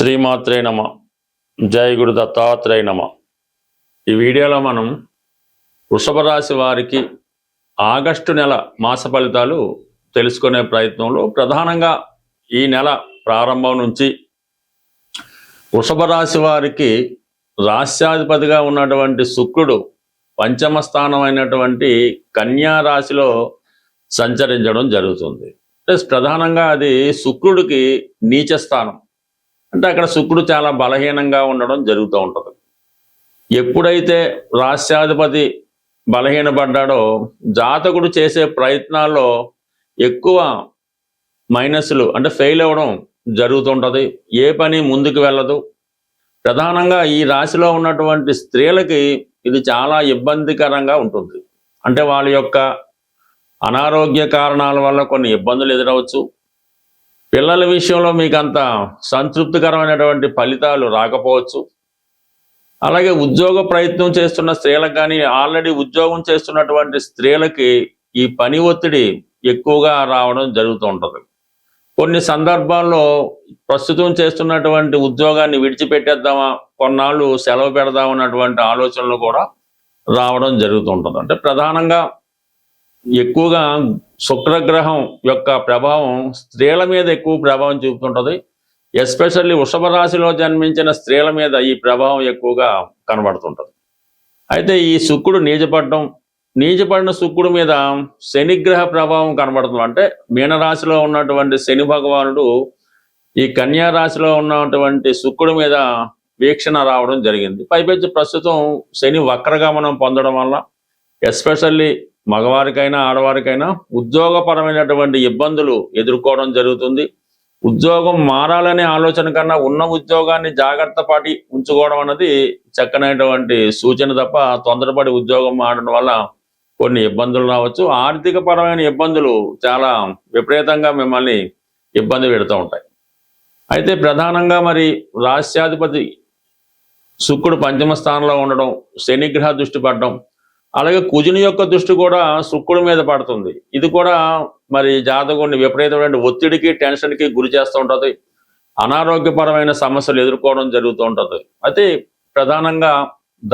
శ్రీమాత్రే నమ. జై గురు దత్తాత్రేయ నమ. ఈ వీడియోలో మనం వృషభ రాశి వారికి ఆగస్టు నెల మాస ఫలితాలు తెలుసుకునే ప్రయత్నంలో ప్రధానంగా ఈ నెల ప్రారంభం నుంచి వృషభ రాశి వారికి రాశ్యాధిపతిగా ఉన్నటువంటి శుక్రుడు పంచమ స్థానమైనటువంటి కన్యా రాశిలో సంచరించడం జరుగుతుంది. ప్రధానంగా అది శుక్రుడికి నీచ స్థానం, అంటే అక్కడ శుక్రుడు చాలా బలహీనంగా ఉండడం జరుగుతూ ఉంటుంది. ఎప్పుడైతే రాశ్యాధిపతి బలహీనపడ్డాడో జాతకుడు చేసే ప్రయత్నాల్లో ఎక్కువ మైనస్లు అంటే ఫెయిల్ అవ్వడం జరుగుతుంటుంది. ఏ పని ముందుకు వెళ్ళదు. ప్రధానంగా ఈ రాశిలో ఉన్నటువంటి స్త్రీలకి ఇది చాలా ఇబ్బందికరంగా ఉంటుంది. అంటే వాళ్ళ యొక్క అనారోగ్య కారణాల వల్ల కొన్ని ఇబ్బందులు ఎదురవచ్చు. పిల్లల విషయంలో మీకు అంత సంతృప్తికరమైనటువంటి ఫలితాలు రాకపోవచ్చు. అలాగే ఉద్యోగ ప్రయత్నం చేస్తున్న స్త్రీలకు కానీ ఆల్రెడీ ఉద్యోగం చేస్తున్నటువంటి స్త్రీలకి ఈ పని ఒత్తిడి ఎక్కువగా రావడం జరుగుతూ ఉంటుంది. కొన్ని సందర్భాల్లో ప్రస్తుతం చేస్తున్నటువంటి ఉద్యోగాన్ని విడిచిపెట్టేద్దామా, కొన్నాళ్ళు సెలవు పెడదామన్నటువంటి ఆలోచనలు కూడా రావడం జరుగుతూ ఉంటుంది. అంటే ప్రధానంగా ఎక్కువగా శుక్రగ్రహం యొక్క ప్రభావం స్త్రీల మీద ఎక్కువ ప్రభావం చూపుతుంటుంది. ఎస్పెషల్లీ వృషభ రాశిలో జన్మించిన స్త్రీల మీద ఈ ప్రభావం ఎక్కువగా కనబడుతుంటుంది. అయితే ఈ శుక్రుడు నీచపడిన శుక్రుడు మీద శనిగ్రహ ప్రభావం కనబడుతుంది. అంటే మీనరాశిలో ఉన్నటువంటి శని భగవానుడు ఈ కన్యా రాశిలో ఉన్నటువంటి శుక్రుడి మీద వీక్షణ రావడం జరిగింది. పైపెచ్చి ప్రస్తుతం శని వక్రగమనం పొందడం వల్ల ఎస్పెషల్లీ మగవారికైనా ఆడవారికైనా ఉద్యోగపరమైనటువంటి ఇబ్బందులు ఎదుర్కోవడం జరుగుతుంది. ఉద్యోగం మారాలనే ఆలోచన కన్నా ఉన్న ఉద్యోగాన్ని జాగ్రత్త పడి ఉంచుకోవడం అన్నది చక్కనైనటువంటి సూచన తప్ప తొందరపడి ఉద్యోగం మారడం వల్ల కొన్ని ఇబ్బందులు రావచ్చు. ఆర్థిక పరమైన ఇబ్బందులు చాలా విపరీతంగా మిమ్మల్ని ఇబ్బంది పెడుతూ ఉంటాయి. అయితే ప్రధానంగా మరి రాశ్యాధిపతి శుక్రుడు పంచమ స్థానంలో ఉండడం, శనిగ్రహ దృష్టి పడడం, అలాగే కుజుని యొక్క దృష్టి కూడా శుక్రుడి మీద పడుతుంది. ఇది కూడా మరి జాతకుడిని విపరీతమైన ఒత్తిడికి టెన్షన్కి గురి చేస్తూ ఉంటుంది. అనారోగ్యపరమైన సమస్యలు ఎదుర్కోవడం జరుగుతూ ఉంటుంది. అయితే ప్రధానంగా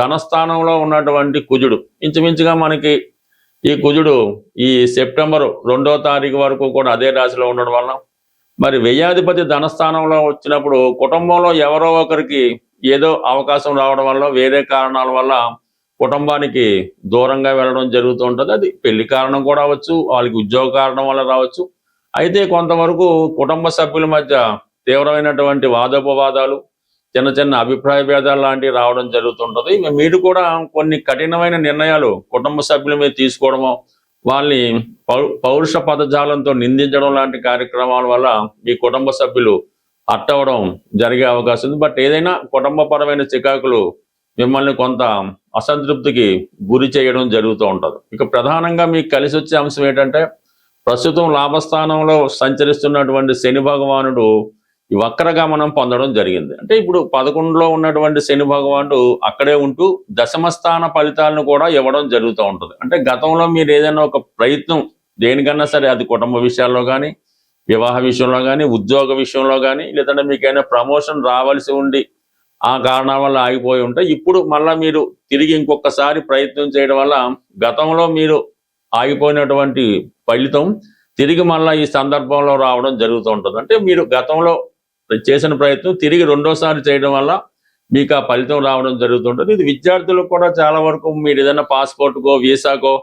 ధనస్థానంలో ఉన్నటువంటి కుజుడు ఇంచుమించుగా మనకి ఈ కుజుడు ఈ సెప్టెంబర్ 2వ తారీఖు వరకు కూడా అదే రాశిలో ఉండడం వల్ల మరి వ్యయాధిపతి ధనస్థానంలో వచ్చినప్పుడు కుటుంబంలో ఎవరో ఒకరికి ఏదో అవకాశం రావడం వల్ల వేరే కారణాల వల్ల కుటుంబానికి దూరంగా వెళ్ళడం జరుగుతూ ఉంటుంది. అది పెళ్లి కారణం కూడా అవ్వచ్చు, వాళ్ళకి ఉద్యోగ కారణం వల్ల రావచ్చు. అయితే కొంతవరకు కుటుంబ సభ్యుల మధ్య తీవ్రమైనటువంటి వాదోపవాదాలు, చిన్న చిన్న అభిప్రాయ భేదాలు లాంటివి రావడం జరుగుతుంటుంది. మీరు కూడా కొన్ని కఠినమైన నిర్ణయాలు కుటుంబ సభ్యుల మీద తీసుకోవడమో, వాళ్ళని పౌరుష పదజాలంతో నిందించడం లాంటి కార్యక్రమాల వల్ల మీ కుటుంబ సభ్యులు అట్టవడం జరిగే అవకాశం ఉంది. బట్ ఏదైనా కుటుంబపరమైన చికాకులు మిమ్మల్ని కొంత అసంతృప్తికి గురి చేయడం జరుగుతూ ఉంటుంది. ఇక ప్రధానంగా మీకు కలిసి వచ్చే అంశం ఏంటంటే ప్రస్తుతం లాభస్థానంలో సంచరిస్తున్నటువంటి శని భగవానుడు ఈ వక్రగమనం పొందడం జరిగింది. అంటే ఇప్పుడు 11లో ఉన్నటువంటి శని భగవానుడు అక్కడే ఉంటూ దశమస్థాన ఫలితాలను కూడా ఇవ్వడం జరుగుతూ ఉంటుంది. అంటే గతంలో మీరు ఏదైనా ఒక ప్రయత్నం దేనికన్నా సరే, అది కుటుంబ విషయాల్లో కానీ, వివాహ విషయంలో కానీ, ఉద్యోగ విషయంలో కానీ, లేదంటే మీకైనా ప్రమోషన్ రావాల్సి ఉండి ఆ కారణాల వల్ల ఆగిపోయి ఉంటే ఇప్పుడు మళ్ళీ మీరు తిరిగి ఇంకొకసారి ప్రయత్నం చేయడం వల్ల గతంలో మీరు ఆగిపోయినటువంటి ఫలితం తిరిగి మళ్ళీ ఈ సందర్భంలో రావడం జరుగుతూ ఉంటుంది. అంటే మీరు గతంలో చేసిన ప్రయత్నం తిరిగి రెండోసారి చేయడం వల్ల మీకు ఆ ఫలితం రావడం జరుగుతుంటుంది. ఇది విద్యార్థులకు కూడా చాలా వరకు మీరు ఏదైనా పాస్పోర్ట్కో, వీసాకో,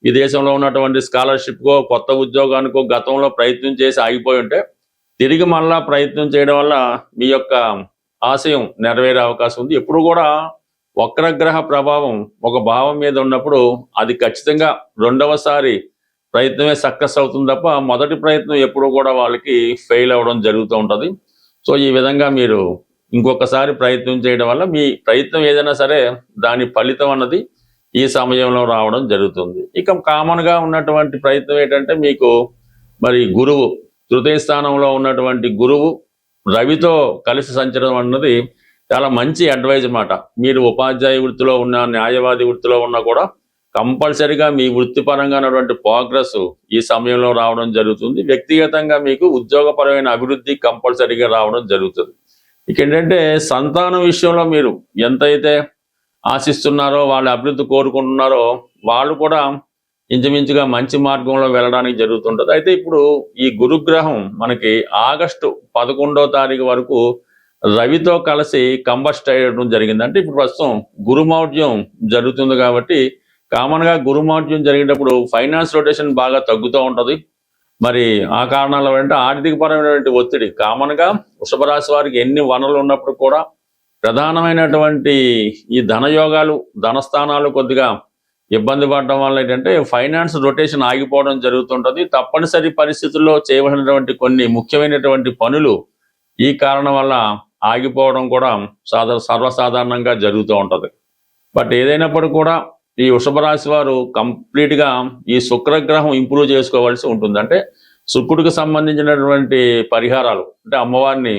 విదేశంలో ఉన్నటువంటి స్కాలర్షిప్కో, కొత్త ఉద్యోగానికో గతంలో ప్రయత్నం చేసి ఆగిపోయి ఉంటే తిరిగి మళ్ళా ప్రయత్నం చేయడం వల్ల మీ యొక్క ఆశయం నెరవేరే అవకాశం ఉంది. ఎప్పుడు కూడా వక్రగ్రహ ప్రభావం ఒక భావం మీద ఉన్నప్పుడు అది ఖచ్చితంగా రెండవసారి ప్రయత్నమే సక్సెస్ అవుతుంది తప్ప మొదటి ప్రయత్నం ఎప్పుడు కూడా వాళ్ళకి ఫెయిల్ అవ్వడం జరుగుతూ ఉంటుంది. సో ఈ విధంగా మీరు ఇంకొకసారి ప్రయత్నం చేయడం వల్ల మీ ప్రయత్నం ఏదైనా సరే దాని ఫలితం అన్నది ఈ సమయంలో రావడం జరుగుతుంది. ఇక కామన్గా ఉన్నటువంటి ప్రయత్నం ఏంటంటే మీకు మరి గురువు తృతీయ స్థానంలో ఉన్నటువంటి గురువు రవితో కలిసి సంచరం అన్నది చాలా మంచి అడ్వైజ్ అన్నమాట. మీరు ఉపాధ్యాయ వృత్తిలో ఉన్న, న్యాయవాది వృత్తిలో ఉన్నా కూడా కంపల్సరిగా మీ వృత్తిపరంగా ఉన్నటువంటి ప్రోగ్రెస్ ఈ సమయంలో రావడం జరుగుతుంది. వ్యక్తిగతంగా మీకు ఉద్యోగపరమైన అభివృద్ధి కంపల్సరిగా రావడం జరుగుతుంది. ఇక ఏంటంటే సంతానం విషయంలో మీరు ఎంతైతే ఆశిస్తున్నారో, వాళ్ళ అభివృద్ధి కోరుకుంటున్నారో వాళ్ళు కూడా ఇంచుమించుగా మంచి మార్గంలో వెళ్ళడానికి జరుగుతుంటుంది. అయితే ఇప్పుడు ఈ గురుగ్రహం మనకి ఆగస్టు 11వ తారీఖు వరకు రవితో కలిసి కంబస్ట్ అయ్యడం జరిగింది. అంటే ఇప్పుడు ప్రస్తుతం గురుమౌఢ్యం జరుగుతుంది కాబట్టి కామన్గా గురుమౌఢ్యం జరిగేటప్పుడు ఫైనాన్స్ రొటేషన్ బాగా తగ్గుతూ ఉంటుంది. మరి ఆ కారణాల అంటే ఆర్థికపరమైనటువంటి ఒత్తిడి కామన్గా వృషభ రాశి వారికి ఎన్ని వనరులు ఉన్నప్పుడు కూడా ప్రధానమైనటువంటి ఈ ధనయోగాలు, ధనస్థానాలు కొద్దిగా ఇబ్బంది పడడం వల్ల ఏంటంటే ఫైనాన్స్ రొటేషన్ ఆగిపోవడం జరుగుతుంటుంది. తప్పనిసరి పరిస్థితుల్లో చేయవలసినటువంటి కొన్ని ముఖ్యమైనటువంటి పనులు ఈ కారణం వల్ల ఆగిపోవడం కూడా సర్వసాధారణంగా జరుగుతూ ఉంటుంది. బట్ ఏదైనప్పుడు కూడా ఈ వృషభ రాశి వారు కంప్లీట్గా ఈ శుక్రగ్రహం ఇంప్రూవ్ చేసుకోవాల్సి ఉంటుంది. అంటే శుక్రుడికి సంబంధించినటువంటి పరిహారాలు అంటే అమ్మవారిని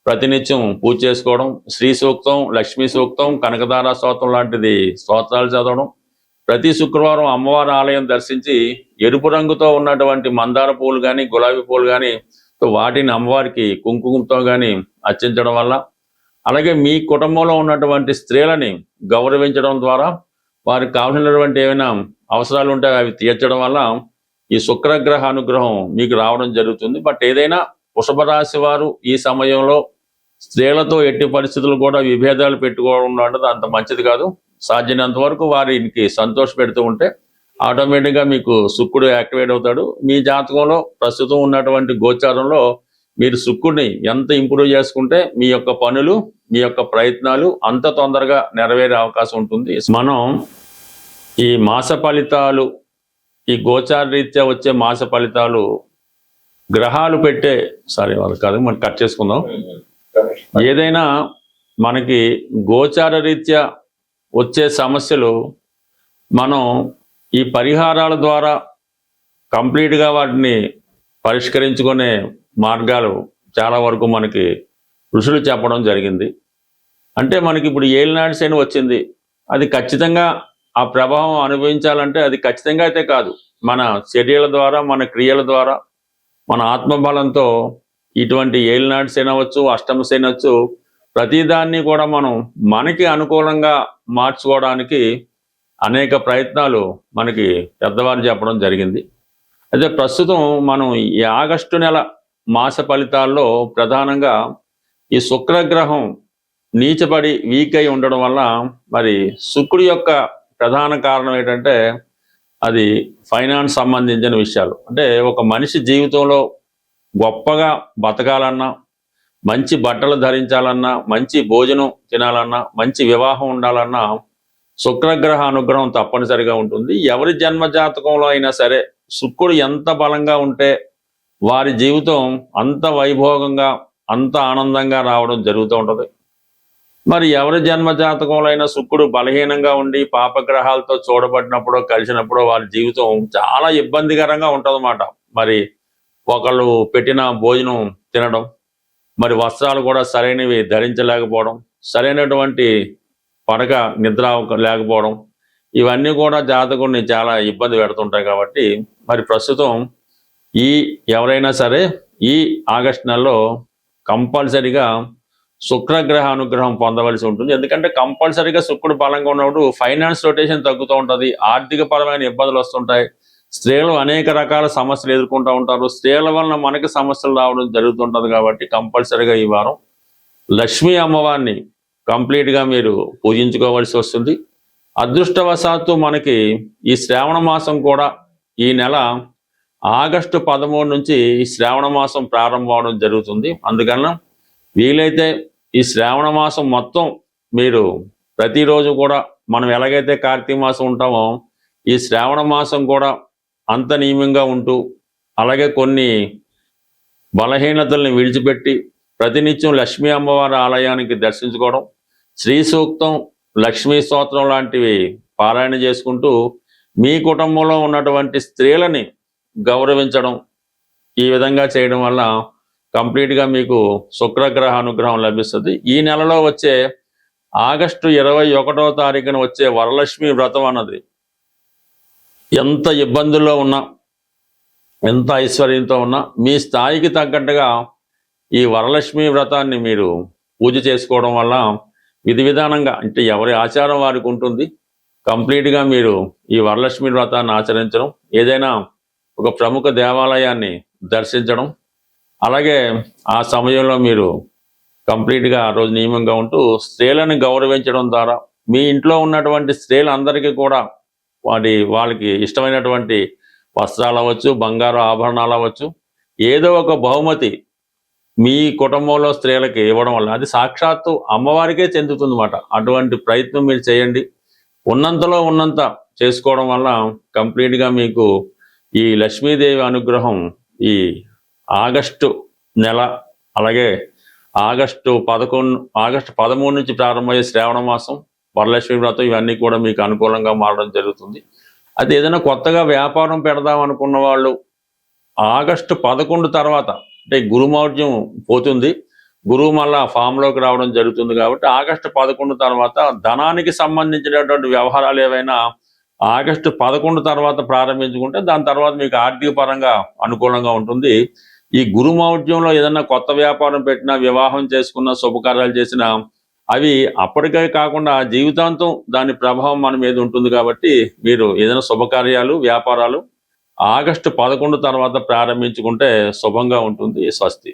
ప్రతినిత్యం పూజ చేసుకోవడం, శ్రీ సూక్తం, లక్ష్మీ సూక్తం, కనకదార స్తోత్రం లాంటిది స్తోత్రాలు చదవడం, ప్రతి శుక్రవారం అమ్మవారి ఆలయం దర్శించి ఎరుపు రంగుతో ఉన్నటువంటి మందార పూలు కానీ గులాబీ పూలు కానీ వాటిని అమ్మవారికి కుంకుమతో కానీ అర్చించడం వల్ల, అలాగే మీ కుటుంబంలో ఉన్నటువంటి స్త్రీలని గౌరవించడం ద్వారా వారికి కావాల్సినటువంటి ఏమైనా అవసరాలు ఉంటే అవి తీర్చడం వల్ల ఈ శుక్రగ్రహ అనుగ్రహం మీకు రావడం జరుగుతుంది. బట్ ఏదైనా వృషభ రాశి వారు ఈ సమయంలో స్త్రీలతో ఎట్టి పరిస్థితులు కూడా విభేదాలు పెట్టుకోవడం అనేది అంత మంచిది కాదు. సాధ్యమైనంత వరకు వారికి సంతోష పెడుతూ ఉంటే ఆటోమేటిక్గా మీకు శుక్రుడు యాక్టివేట్ అవుతాడు. మీ జాతకంలో ప్రస్తుతం ఉన్నటువంటి గోచారంలో మీరు శుక్రుడిని ఎంత ఇంప్రూవ్ చేసుకుంటే మీ యొక్క పనులు, మీ యొక్క ప్రయత్నాలు అంత తొందరగా నెరవేరే అవకాశం ఉంటుంది. మనం ఈ మాస ఫలితాలు, ఈ గోచార రీత్యా వచ్చే మాస ఫలితాలు గ్రహాలు పెట్టే వాళ్ళు కాదు, మనం కట్ చేసుకుందాం. ఏదైనా మనకి గోచార రీత్యా వచ్చే సమస్యలు మనం ఈ పరిహారాల ద్వారా కంప్లీట్గా వాటిని పరిష్కరించుకునే మార్గాలు చాలా వరకు మనకి ఋషులు చెప్పడం జరిగింది. అంటే మనకి ఇప్పుడు ఏలినాటి శని వచ్చింది, అది ఖచ్చితంగా ఆ ప్రభావం అనుభవించాలంటే అది ఖచ్చితంగా అయితే కాదు, మన చర్యల ద్వారా, మన క్రియల ద్వారా, మన ఆత్మబలంతో ఇటువంటి ఏలినాటి శని అవ్వచ్చు, అష్టమ శని అవచ్చు, ప్రతిదాన్ని కూడా మనం మనకి అనుకూలంగా మార్చుకోవడానికి అనేక ప్రయత్నాలు మనకి పెద్దవారు చెప్పడం జరిగింది. అయితే ప్రస్తుతం మనం ఈ ఆగస్టు నెల మాస ఫలితాల్లో ప్రధానంగా ఈ శుక్రగ్రహం నీచపడి వీక్ అయి ఉండడం వల్ల మరి శుక్రుడి యొక్క ప్రధాన కారణం ఏంటంటే అది ఫైనాన్స్ సంబంధించిన విషయాలు. అంటే ఒక మనిషి జీవితంలో గొప్పగా బతకాలన్నా, మంచి బట్టలు ధరించాలన్నా, మంచి భోజనం తినాలన్నా, మంచి వివాహం ఉండాలన్నా శుక్రగ్రహ అనుగ్రహం తప్పనిసరిగా ఉంటుంది. ఎవరి జన్మ జాతకంలో అయినా సరే శుక్రుడు ఎంత బలంగా ఉంటే వారి జీవితం అంత వైభోగంగా, అంత ఆనందంగా రావడం జరుగుతూ ఉంటుంది. మరి ఎవరి జన్మ జాతకంలో అయినా శుక్రుడు బలహీనంగా ఉండి పాపగ్రహాలతో చూడబడినప్పుడు, కలిసినప్పుడు వారి జీవితం చాలా ఇబ్బందికరంగా ఉంటుందన్నమాట. మరి ఒకళ్ళు పెట్టిన భోజనం తినడం, మరి వస్త్రాలు కూడా సరైనవి ధరించలేకపోవడం, సరైనటువంటి పడక నిద్ర లేకపోవడం, ఇవన్నీ కూడా జాతకుడిని చాలా ఇబ్బంది పెడుతుంటాయి. కాబట్టి మరి ప్రస్తుతం ఎవరైనా సరే ఈ ఆగస్టు నెలలో కంపల్సరిగా శుక్రగ్రహ అనుగ్రహం పొందవలసి ఉంటుంది. ఎందుకంటే కంపల్సరిగా శుక్రుడు బలంగా ఉన్నప్పుడు ఫైనాన్స్ రొటేషన్ తగ్గుతూ ఉంటుంది, ఆర్థిక పరమైన ఇబ్బందులు వస్తుంటాయి, స్త్రీలు అనేక రకాల సమస్యలు ఎదుర్కొంటూ ఉంటారు, స్త్రీల వలన మనకి సమస్యలు రావడం జరుగుతుంటుంది. కాబట్టి కంపల్సరిగా ఈ వారం లక్ష్మీ అమ్మవారిని కంప్లీట్గా మీరు పూజించుకోవాల్సి వస్తుంది. అదృష్టవశాత్తు మనకి ఈ శ్రావణ మాసం కూడా ఈ నెల ఆగస్టు 13 నుంచి ఈ శ్రావణ మాసం ప్రారంభం అవడం జరుగుతుంది. అందుకన్నా వీలైతే ఈ శ్రావణ మాసం మొత్తం మీరు ప్రతిరోజు కూడా మనం ఎలాగైతే కార్తీక మాసం ఉంటామో ఈ శ్రావణ మాసం కూడా అంత నియమంగా ఉంటూ, అలాగే కొన్ని బలహీనతల్ని విడిచిపెట్టి ప్రతినిత్యం లక్ష్మీ అమ్మవారి ఆలయానికి దర్శించుకోవడం, శ్రీ సూక్తం, లక్ష్మీ స్తోత్రం లాంటివి పారాయణ చేసుకుంటూ మీ కుటుంబంలో ఉన్నటువంటి స్త్రీలని గౌరవించడం, ఈ విధంగా చేయడం వల్ల కంప్లీట్గా మీకు శుక్రగ్రహ అనుగ్రహం లభిస్తుంది. ఈ నెలలో వచ్చే ఆగస్టు 21వ తారీఖున వచ్చే వరలక్ష్మి వ్రతం అన్నది ఎంత ఇబ్బందుల్లో ఉన్నా, ఎంత ఐశ్వర్యంతో ఉన్నా మీ స్థాయికి తగ్గట్టుగా ఈ వరలక్ష్మి వ్రతాన్ని మీరు పూజ చేసుకోవడం వల్ల విధి విధానంగా అంటే ఎవరి ఆచారం వారికి ఉంటుంది. కంప్లీట్గా మీరు ఈ వరలక్ష్మి వ్రతాన్ని ఆచరించడం, ఏదైనా ఒక ప్రముఖ దేవాలయాన్ని దర్శించడం, అలాగే ఆ సమయంలో మీరు కంప్లీట్గా ఆ రోజు నియమంగా ఉంటూ స్త్రీలను గౌరవించడం ద్వారా మీ ఇంట్లో ఉన్నటువంటి స్త్రీలందరికీ కూడా వాళ్ళకి ఇష్టమైనటువంటి వస్త్రాలు అవ్వచ్చు, బంగారు ఆభరణాలు అవ్వచ్చు, ఏదో ఒక బహుమతి మీ కుటుంబంలో స్త్రీలకి ఇవ్వడం వల్ల అది సాక్షాత్తు అమ్మవారికే చెందుతుందన్నమాట. అటువంటి ప్రయత్నం మీరు చేయండి. ఉన్నంతలో ఉన్నంత చేసుకోవడం వల్ల కంప్లీట్గా మీకు ఈ లక్ష్మీదేవి అనుగ్రహం ఈ ఆగస్టు నెల, అలాగే ఆగస్టు 13 నుంచి ప్రారంభమయ్యే శ్రావణ మాసం, వరలక్ష్మి వ్రతం ఇవన్నీ కూడా మీకు అనుకూలంగా మారడం జరుగుతుంది. అది ఏదైనా కొత్తగా వ్యాపారం పెడదాం అనుకున్న వాళ్ళు ఆగస్టు 11 తర్వాత అంటే గురుమౌఢ్యం పోతుంది, గురువు మళ్ళా ఫామ్లోకి రావడం జరుగుతుంది. కాబట్టి ఆగస్టు 11 తర్వాత ధనానికి సంబంధించినటువంటి వ్యవహారాలు ఏవైనా ఆగస్టు 11 తర్వాత ప్రారంభించుకుంటే దాని తర్వాత మీకు ఆర్థిక పరంగా అనుకూలంగా ఉంటుంది. ఈ గురుమౌఢ్యంలో ఏదైనా కొత్త వ్యాపారం పెట్టినా, వివాహం చేసుకున్న, శుభకార్యాలు చేసినా అవి అప్పటికే కాకుండా జీవితాంతం దాని ప్రభావం మన మీద ఉంటుంది. కాబట్టి మీరు ఏదైనా శుభకార్యాలు, వ్యాపారాలు ఆగస్టు 11 తర్వాత ప్రారంభించుకుంటే శుభంగా ఉంటుంది. స్వస్తి.